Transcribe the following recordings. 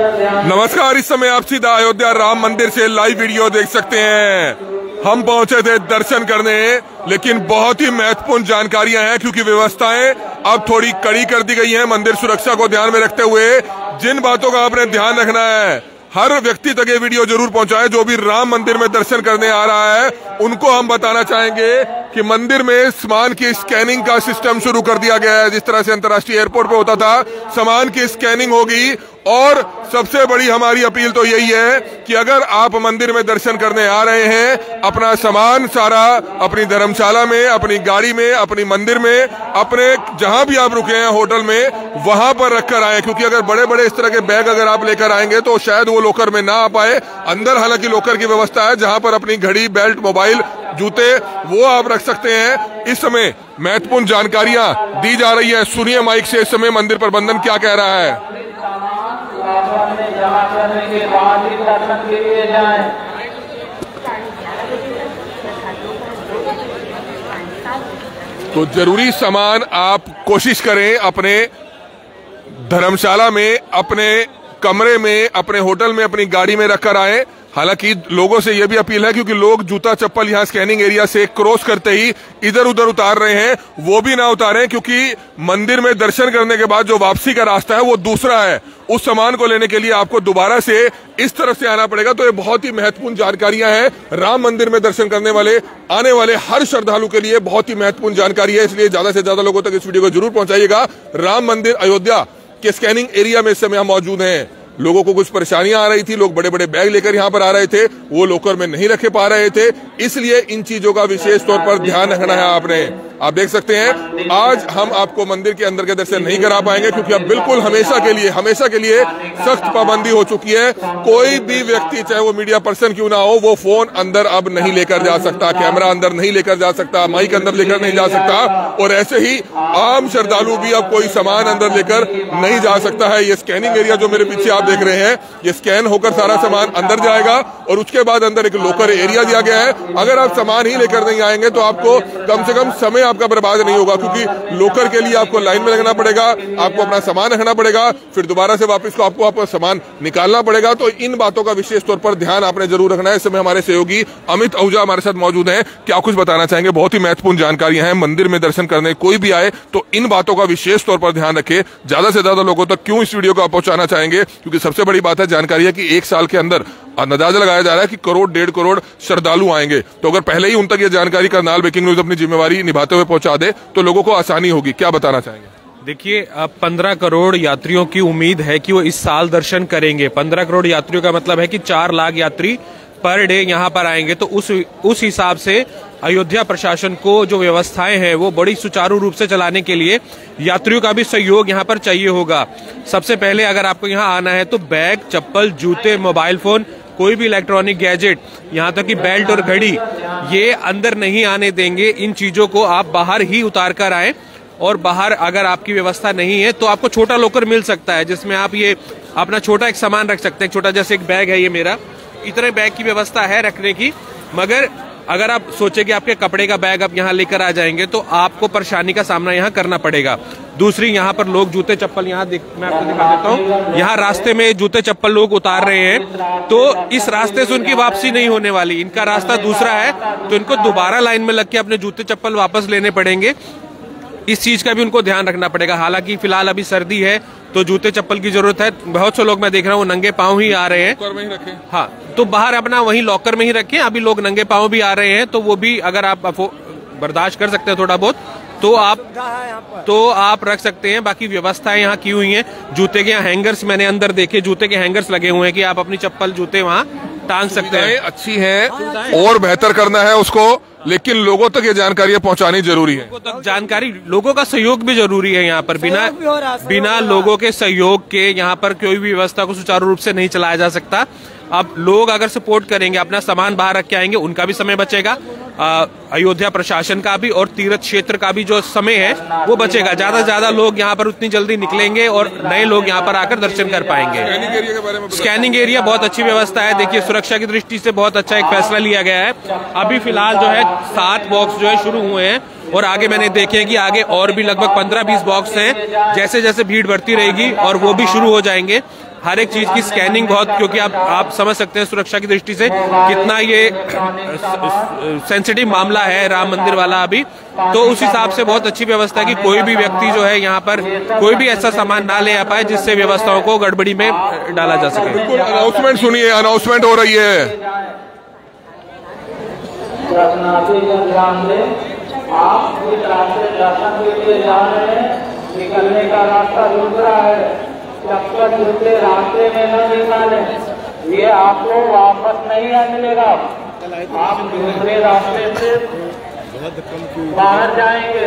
नमस्कार, इस समय आप सीधा अयोध्या राम मंदिर से लाइव वीडियो देख सकते हैं। हम पहुंचे थे दर्शन करने, लेकिन बहुत ही महत्वपूर्ण जानकारियां हैं क्योंकि व्यवस्थाएं अब थोड़ी कड़ी कर दी गई हैं। मंदिर सुरक्षा को ध्यान में रखते हुए जिन बातों का आपने ध्यान रखना है, हर व्यक्ति तक ये वीडियो जरूर पहुंचाएं। जो भी राम मंदिर में दर्शन करने आ रहा है उनको हम बताना चाहेंगे कि मंदिर में सामान की स्कैनिंग का सिस्टम शुरू कर दिया गया है। जिस तरह से अंतर्राष्ट्रीय एयरपोर्ट पे होता था, सामान की स्कैनिंग होगी। और सबसे बड़ी हमारी अपील तो यही है कि अगर आप मंदिर में दर्शन करने आ रहे हैं, अपना सामान सारा अपनी धर्मशाला में, अपनी गाड़ी में, अपनी मंदिर में, अपने जहां भी आप रुके हैं होटल में, वहां पर रखकर आए। क्योंकि अगर बड़े बड़े इस तरह के बैग अगर आप लेकर आएंगे तो शायद वो लॉकर में ना आ पाए। अंदर हालांकि लॉकर की व्यवस्था है जहां पर अपनी घड़ी, बेल्ट, मोबाइल, जूते वो आप रख सकते हैं। इस समय महत्वपूर्ण जानकारियां दी जा रही है। सुनिए माइक से इस समय मंदिर प्रबंधन क्या कह रहा है। तो जरूरी सामान आप कोशिश करें अपने धर्मशाला में, अपने कमरे में, अपने होटल में, अपनी गाड़ी में रखकर आए। हालांकि लोगों से यह भी अपील है, क्योंकि लोग जूता चप्पल यहां स्कैनिंग एरिया से क्रॉस करते ही इधर उधर उतार रहे हैं, वो भी ना उतारें। क्योंकि मंदिर में दर्शन करने के बाद जो वापसी का रास्ता है वो दूसरा है। उस सामान को लेने के लिए आपको दोबारा से इस तरफ से आना पड़ेगा। तो ये बहुत ही महत्वपूर्ण जानकारियां हैं। राम मंदिर में दर्शन करने वाले, आने वाले हर श्रद्धालु के लिए बहुत ही महत्वपूर्ण जानकारी है। इसलिए ज्यादा से ज्यादा लोगों तक इस वीडियो को जरूर पहुंचाइएगा। राम मंदिर अयोध्या के स्कैनिंग एरिया में इस समय हम मौजूद हैं। लोगों को कुछ परेशानियां आ रही थी, लोग बड़े बड़े बैग लेकर यहां पर आ रहे थे, वो लॉकर में नहीं रखे पा रहे थे। इसलिए इन चीजों का विशेष तौर पर ध्यान रखना है आपने। आप देख सकते हैं आज हम आपको मंदिर के अंदर के दर्शन नहीं करा पाएंगे क्योंकि अब बिल्कुल हमेशा के लिए सख्त पाबंदी हो चुकी है। कोई भी व्यक्ति, चाहे वो मीडिया पर्सन क्यों ना हो, वो फोन अंदर अब नहीं लेकर जा सकता, कैमरा अंदर नहीं लेकर जा सकता, माइक अंदर लेकर नहीं जा सकता। और ऐसे ही आम श्रद्धालु भी अब कोई सामान अंदर लेकर नहीं जा सकता है। ये स्कैनिंग एरिया जो मेरे पीछे आप देख रहे हैं, ये स्कैन होकर सारा सामान अंदर जाएगा और उसके बाद अंदर एक लॉकर एरिया दिया गया है। अगर आप सामान ही लेकर नहीं आएंगे तो आपको कम से कम समय आपका बर्बाद नहीं होगा, क्योंकि लॉकर के लिए आपको लाइन में लगना पड़ेगा, आपको अपना सामान रखना पड़ेगा, फिर दोबारा से वापस को आपको आपका सामान निकालना पड़ेगा। तो इन बातों का विशेष तौर पर ध्यान आपने जरूर रखना है। इस समय हमारे सहयोगी अमित आहूजा हमारे साथ मौजूद हैं। क्या कुछ बताना चाहेंगे? बहुत ही महत्वपूर्ण जानकारियां हैं। मंदिर में दर्शन करने कोई भी आए तो इन बातों का विशेष तौर पर ध्यान रखे। ज्यादा से ज्यादा लोगों तक क्यों इस वीडियो को आप पहुंचाना चाहेंगे? क्योंकि सबसे बड़ी बात है जानकारी है कि 1 साल के अंदर अंदाजा लगाया जा रहा है कि 1 डेढ़ करोड़ श्रद्धालु आएंगे। तो अगर पहले ही उन तक ये जानकारी करनाल ब्रेकिंग न्यूज अपनी जिम्मेवारी निभाते हुए पहुंचा दे तो लोगों को आसानी होगी। क्या बताना चाहेंगे? देखिए, अब 15 करोड़ यात्रियों की उम्मीद है कि वो इस साल दर्शन करेंगे। 15 करोड़ यात्रियों का मतलब है कि 4 लाख यात्री पर डे यहाँ पर आएंगे। तो उस हिसाब से अयोध्या प्रशासन को जो व्यवस्थाएं हैं वो बड़ी सुचारू रूप से चलाने के लिए यात्रियों का भी सहयोग यहाँ पर चाहिए होगा। सबसे पहले अगर आपको यहाँ आना है तो बैग, चप्पल, जूते, मोबाइल फोन, कोई भी इलेक्ट्रॉनिक गैजेट, यहाँ तक कि बेल्ट और घड़ी, ये अंदर नहीं आने देंगे। इन चीजों को आप बाहर ही उतार कर आए। और बाहर अगर आपकी व्यवस्था नहीं है तो आपको छोटा लॉकर मिल सकता है जिसमें आप ये अपना छोटा एक सामान रख सकते हैं। छोटा जैसे एक बैग है, ये मेरा, इतने बैग की व्यवस्था है रखने की। मगर अगर आप सोचे कि आपके कपड़े का बैग आप यहाँ लेकर आ जाएंगे तो आपको परेशानी का सामना यहाँ करना पड़ेगा। दूसरी, यहाँ पर लोग जूते चप्पल मैं आपको दिखा देता हूँ। यहाँ रास्ते में जूते चप्पल लोग उतार रहे हैं, तो इस रास्ते से उनकी वापसी नहीं होने वाली। इनका रास्ता दूसरा है, तो इनको दोबारा लाइन में लग के अपने जूते चप्पल वापस लेने पड़ेंगे। इस चीज का भी उनको ध्यान रखना पड़ेगा। हालांकि फिलहाल अभी सर्दी है तो जूते चप्पल की जरूरत है। बहुत से लोग मैं देख रहा हूँ नंगे पांव ही आ रहे हैं। लॉकर में ही रखें। हाँ, तो बाहर अपना वहीं लॉकर में ही रखें। अभी लोग नंगे पांव भी आ रहे हैं, तो वो भी अगर आप बर्दाश्त कर सकते हैं थोड़ा बहुत तो आप रख सकते हैं। बाकी व्यवस्थाएं यहाँ की हुई हैं। जूते के हैंगर्स मैंने अंदर देखे, जूते के हैंगर्स लगे हुए हैं कि आप अपनी चप्पल, जूते वहाँ टांग सकते हैं। अच्छी हैं और बेहतर करना है उसको, लेकिन लोगों तक ये जानकारियां पहुंचानी जरूरी है। लोगों तक जानकारी, लोगों का सहयोग भी जरूरी है। यहाँ पर बिना लोगों के सहयोग के यहाँ पर कोई भी व्यवस्था को सुचारू रूप से नहीं चलाया जा सकता। अब लोग अगर सपोर्ट करेंगे, अपना सामान बाहर रख के आएंगे, उनका भी समय बचेगा, अयोध्या प्रशासन का भी और तीर्थ क्षेत्र का भी जो समय है वो बचेगा। ज्यादा से ज्यादा लोग यहाँ पर उतनी जल्दी निकलेंगे और नए लोग यहाँ पर आकर दर्शन कर पाएंगे। स्कैनिंग एरिया बहुत अच्छी व्यवस्था है। देखिए, सुरक्षा की दृष्टि से बहुत अच्छा एक फैसला लिया गया है। अभी फिलहाल जो है 7 बॉक्स जो है शुरू हुए हैं और आगे मैंने देखे कि आगे और भी लगभग 15-20 बॉक्स हैं। जैसे जैसे भीड़ बढ़ती रहेगी और वो भी शुरू हो जाएंगे। हर एक चीज की स्कैनिंग बहुत, क्योंकि आप समझ सकते हैं सुरक्षा की दृष्टि से कितना ये सेंसिटिव मामला है राम मंदिर वाला अभी। तो उस हिसाब से बहुत अच्छी व्यवस्था है कि कोई भी व्यक्ति जो है यहाँ पर कोई भी ऐसा सामान ना ले आ पाए जिससे व्यवस्थाओं को गड़बड़ी में डाला जा सके। बिल्कुल, अनाउंसमेंट सुनिए, अनाउंसमेंट हो रही है। आप इस रास्ते दर्शन के लिए जा रहे हैं, निकलने का रास्ता दूसरा है, जब तक दूसरे रास्ते में न निकाले ये आपको वापस नहीं मिलेगा। आप दूसरे रास्ते से बाहर जाएंगे,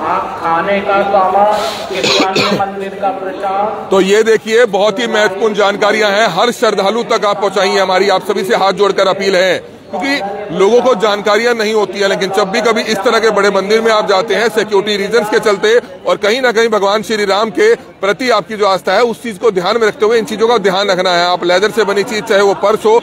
आप खाने का सामान, किसी अन्य मंदिर का प्रसाद। तो ये देखिए, बहुत ही महत्वपूर्ण जानकारियां हैं, हर श्रद्धालु तक आप पहुंचाइए। हमारी आप सभी से हाथ जोड़कर अपील है, क्योंकि लोगों को जानकारियां नहीं होती है, लेकिन जब भी कभी इस तरह के बड़े मंदिर में आप जाते हैं सिक्योरिटी रीजंस के चलते और कहीं ना कहीं भगवान श्री राम के प्रति आपकी जो आस्था है उस चीज को ध्यान में रखते हुए इन चीजों का ध्यान रखना है। आप लेदर से बनी चीज, चाहे वो पर्स हो,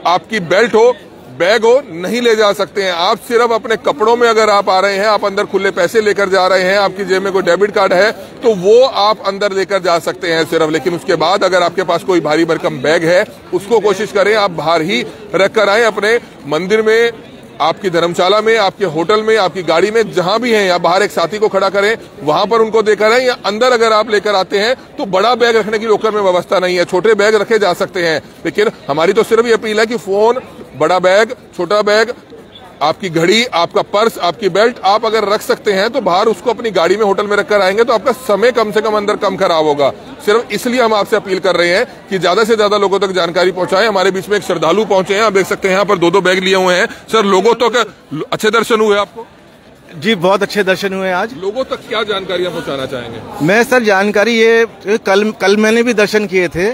आपकी बेल्ट हो, बैग हो, नहीं ले जा सकते हैं। आप सिर्फ अपने कपड़ों में अगर आप आ रहे हैं, आप अंदर खुले पैसे लेकर जा रहे हैं, आपकी जेब में कोई डेबिट कार्ड है तो वो आप अंदर लेकर जा सकते हैं सिर्फ। लेकिन उसके बाद अगर आपके पास कोई भारी भरकम बैग है उसको कोशिश करें आप बाहर ही रख कर आए, अपने मंदिर में, आपकी धर्मशाला में, आपके होटल में, आपकी गाड़ी में, जहां भी हैं, या बाहर एक साथी को खड़ा करें वहां पर उनको देकर आए। या अंदर अगर आप लेकर आते हैं तो बड़ा बैग रखने की लोकर में व्यवस्था नहीं है, छोटे बैग रखे जा सकते हैं। लेकिन हमारी तो सिर्फ ये अपील है कि फोन, बड़ा बैग, छोटा बैग, आपकी घड़ी, आपका पर्स, आपकी बेल्ट आप अगर रख सकते हैं तो बाहर उसको अपनी गाड़ी में, होटल में रखकर आएंगे तो आपका समय कम से कम अंदर कम खराब होगा। सिर्फ इसलिए हम आपसे अपील कर रहे हैं कि ज्यादा से ज्यादा लोगों तक जानकारी पहुंचाएं। हमारे बीच में एक श्रद्धालु पहुंचे हैं, आप देख सकते हैं यहाँ पर 2-2 बैग लिए हुए हैं। सर, लोगों तक अच्छे दर्शन हुए आपको? जी, बहुत अच्छे दर्शन हुए आज। लोगों तक क्या जानकारियां पहुंचाना चाहेंगे? मैं सर जानकारी ये कल मैंने भी दर्शन किए थे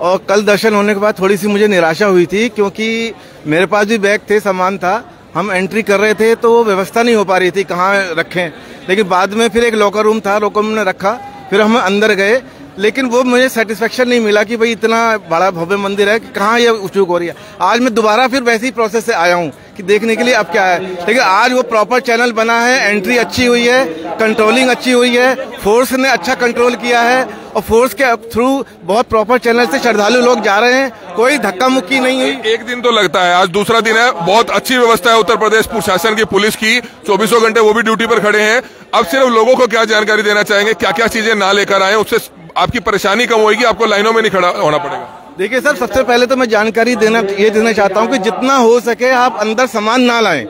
और कल दर्शन होने के बाद थोड़ी सी मुझे निराशा हुई थी, क्योंकि मेरे पास भी बैग थे, सामान था, हम एंट्री कर रहे थे तो वो व्यवस्था नहीं हो पा रही थी कहाँ रखें। लेकिन बाद में फिर एक लॉकर रूम था, लॉकर रूम में रखा, फिर हम अंदर गए, लेकिन वो मुझे सेटिस्फेक्शन नहीं मिला कि भाई इतना बड़ा भव्य मंदिर है कि कहाँ ये चूक हो रही है। आज मैं दोबारा फिर वैसे ही प्रोसेस से आया हूँ कि देखने के लिए अब क्या है, लेकिन आज वो प्रॉपर चैनल बना है, एंट्री अच्छी हुई है, कंट्रोलिंग अच्छी हुई है, फोर्स ने अच्छा कंट्रोल किया है और फोर्स के थ्रू बहुत प्रॉपर चैनल से श्रद्धालु लोग जा रहे हैं, कोई धक्का मुक्की नहीं हुई। एक दिन तो लगता है, आज दूसरा दिन है, बहुत अच्छी व्यवस्था है उत्तर प्रदेश प्रशासन की, पुलिस की, 24 घंटे वो भी ड्यूटी पर खड़े हैं। अब सिर्फ लोगों को क्या जानकारी देना चाहेंगे, क्या क्या चीजें ना लेकर आए, उससे आपकी परेशानी कम होगी, आपको लाइनों में नहीं खड़ा होना पड़ेगा? देखिए सर, सबसे पहले तो मैं जानकारी देना चाहता हूँ कि जितना हो सके आप अंदर सामान ना लाएं,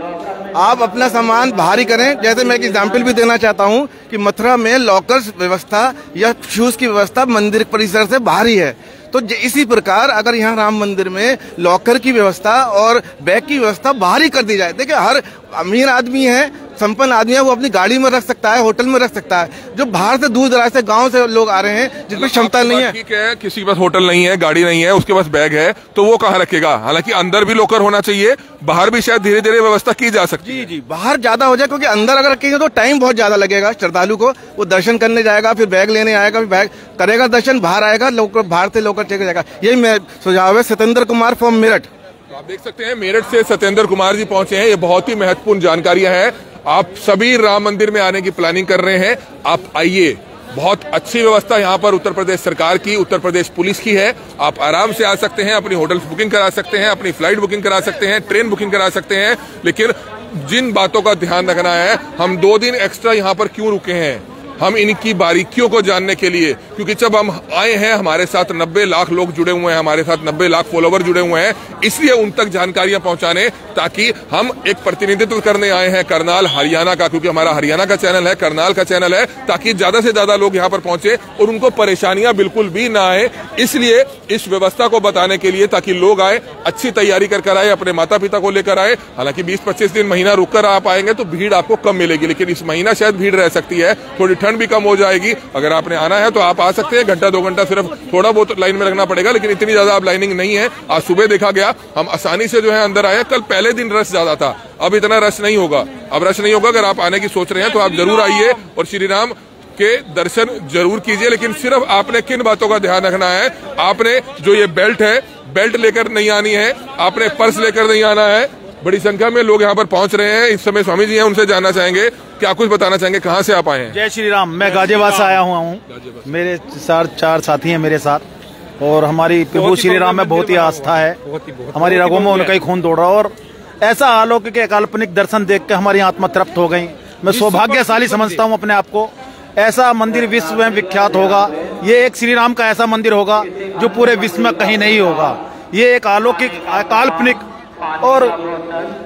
आप अपना सामान बाहर ही करें। जैसे मैं एक एग्जाम्पल भी देना चाहता हूँ कि मथुरा में लॉकर्स व्यवस्था या शूज की व्यवस्था मंदिर परिसर से बाहर ही है, तो इसी प्रकार अगर यहाँ राम मंदिर में लॉकर की व्यवस्था और बैग की व्यवस्था बाहर ही कर दी जाए। देखिए, हर अमीर आदमी है, संपन्न आदमी है, वो अपनी गाड़ी में रख सकता है, होटल में रख सकता है। जो बाहर से दूर दराज से गांव से लोग आ रहे हैं जिनमें क्षमता नहीं है, ठीक है, किसी के पास होटल नहीं है, गाड़ी नहीं है, उसके पास बैग है, तो वो कहाँ रखेगा? हालांकि अंदर भी लॉकर होना चाहिए, बाहर भी शायद धीरे धीरे व्यवस्था की जा सकती है। जी, बाहर ज्यादा हो जाए, क्योंकि अंदर अगर रखेंगे तो टाइम बहुत ज्यादा लगेगा श्रद्धालु को। वो दर्शन करने जाएगा, फिर बैग लेने आएगा, फिर बैग करेगा दर्शन, बाहर आएगा, बाहर से लॉकर चेक जाएगा। यही मेरा सुझाव है। सत्येंद्र कुमार फ्रॉम मेरठ। आप देख सकते हैं मेरठ से सत्येंद्र कुमार जी पहुंचे हैं। ये बहुत ही महत्वपूर्ण जानकारियां हैं। आप सभी राम मंदिर में आने की प्लानिंग कर रहे हैं, आप आइए। बहुत अच्छी व्यवस्था यहाँ पर उत्तर प्रदेश सरकार की, उत्तर प्रदेश पुलिस की है। आप आराम से आ सकते हैं, अपनी होटल बुकिंग करा सकते हैं, अपनी फ्लाइट बुकिंग करा सकते हैं, ट्रेन बुकिंग करा सकते हैं। लेकिन जिन बातों का ध्यान रखना है, हम 2 दिन एक्स्ट्रा यहाँ पर क्यों रुके हैं, हम इनकी बारीकियों को जानने के लिए, क्योंकि जब हम आए हैं हमारे साथ 90 लाख लोग जुड़े हुए हैं, हमारे साथ 90 लाख फॉलोवर जुड़े हुए हैं, इसलिए उन तक जानकारियां पहुंचाने, ताकि हम एक प्रतिनिधित्व करने आए हैं करनाल हरियाणा का, क्योंकि हमारा हरियाणा का चैनल है, करनाल का चैनल है, ताकि ज्यादा से ज्यादा लोग यहां पर पहुंचे और उनको परेशानियां बिल्कुल भी ना आए। इसलिए इस व्यवस्था को बताने के लिए, ताकि लोग आए, अच्छी तैयारी कर आए, अपने माता पिता को लेकर आए। हालांकि 20-25 दिन, महीना रुक कर आप आएंगे तो भीड़ आपको कम मिलेगी, लेकिन इस महीना शायद भीड़ रह सकती है, थोड़ी ठंड भी कम हो जाएगी। अगर आपने आना है तो आप आ सकते हैं, 1-2 घंटा सिर्फ थोड़ा बहुत लाइन में लगना पड़ेगा, लेकिन इतनी ज्यादा आप लाइनिंग नहीं है। आज सुबह देखा गया, हम आसानी से जो है अंदर आए। कल पहले दिन रश ज्यादा था, अब इतना रश नहीं होगा, अब रश नहीं होगा। अगर आप आने की सोच रहे हैं तो आप जरूर आइए और श्री राम के दर्शन जरूर कीजिए। लेकिन सिर्फ आपने किन बातों का ध्यान रखना है, आपने जो ये बेल्ट है, बेल्ट लेकर नहीं आनी है, आपने पर्स लेकर नहीं आना है, बड़ी संख्या में लोग यहाँ पर पहुंच रहे हैं। इस समय स्वामी जी हैं, उनसे जानना चाहेंगे, क्या कुछ बताना चाहेंगे, कहाँ से आप आए हैं? जय श्री राम। मैं गाजियाबाद से आया हुआ हूँ। मेरे 4 साथी हैं मेरे साथ, और हमारी प्रभु श्री राम में बहुत ही आस्था है। हमारी रगों में उनका ही खून दौड़ रहा है, और ऐसा अलौकिक काल्पनिक दर्शन देख के हमारी आत्मा तृप्त हो गई। मैं सौभाग्यशाली समझता हूँ अपने आप को। ऐसा मंदिर विश्व में विख्यात होगा। ये एक श्री राम का ऐसा मंदिर होगा जो पूरे विश्व में कहीं नहीं होगा। ये एक अलौकिक, काल्पनिक और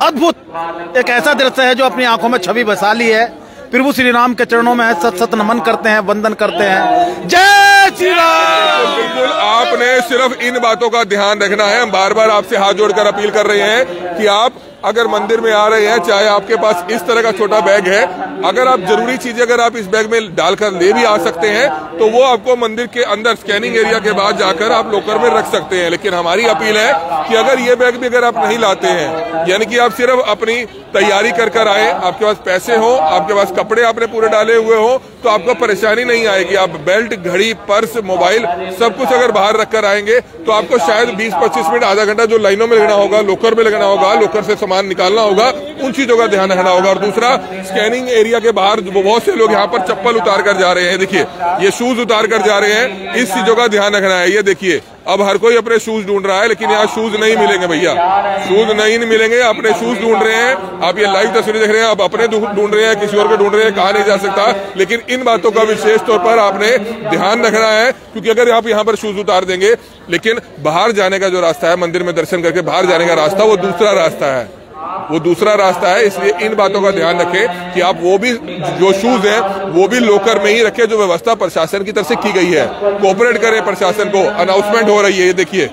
अद्भुत एक ऐसा दृश्य है जो अपनी आंखों में छवि बसा ली है। प्रभु श्री राम के चरणों में सत नमन करते हैं, वंदन करते हैं। जय श्री राम। बिल्कुल, आपने सिर्फ इन बातों का ध्यान रखना है। हम बार बार आपसे हाथ जोड़कर अपील कर रहे हैं कि आप अगर मंदिर में आ रहे हैं, चाहे आपके पास इस तरह का छोटा बैग है, अगर आप जरूरी चीजें अगर आप इस बैग में डालकर ले भी आ सकते हैं तो वो आपको मंदिर के अंदर स्कैनिंग एरिया के बाद जाकर आप लॉकर में रख सकते हैं। लेकिन हमारी अपील है कि अगर ये बैग भी अगर आप नहीं लाते हैं, यानी कि आप सिर्फ अपनी तैयारी कर आए, आपके पास पैसे हो, आपके पास कपड़े आपने पूरे डाले हुए हो, तो आपको परेशानी नहीं आएगी। आप बेल्ट, घड़ी, पर्स, मोबाइल सब कुछ अगर बाहर रखकर आएंगे तो आपको शायद 20-25 मिनट, आधा घंटा जो लाइनों में लगना होगा, लॉकर में लगना होगा, लॉकर से सामान निकालना होगा, उन चीजों का ध्यान रखना होगा। और दूसरा, स्कैनिंग एरिया के बाहर बहुत से लोग यहाँ पर चप्पल उतार कर जा रहे हैं। देखिए, ये शूज उतार कर जा रहे हैं, इस चीजों का ध्यान रखना है। ये देखिए, अब हर कोई अपने शूज ढूंढ रहा है, लेकिन यहाँ शूज नहीं मिलेंगे भैया, शूज नहीं मिलेंगे। अपने शूज ढूंढ रहे हैं, आप ये लाइव तस्वीरें देख रहे हैं, आप अपने ढूंढ रहे हैं, किसी और के ढूंढ रहे हैं, कहा नहीं जा सकता। लेकिन इन बातों का विशेष तौर पर आपने ध्यान रखना है, क्योंकि अगर आप यहाँ पर शूज उतार देंगे, लेकिन बाहर जाने का जो रास्ता है, मंदिर में दर्शन करके बाहर जाने का रास्ता, वो दूसरा रास्ता है, वो दूसरा रास्ता है। इसलिए इन बातों का ध्यान रखें कि आप वो भी जो शूज हैं वो भी लॉकर में ही रखें। जो व्यवस्था प्रशासन की तरफ से की गई है, कोऑपरेट करें प्रशासन को। अनाउंसमेंट हो रही है, ये देखिए।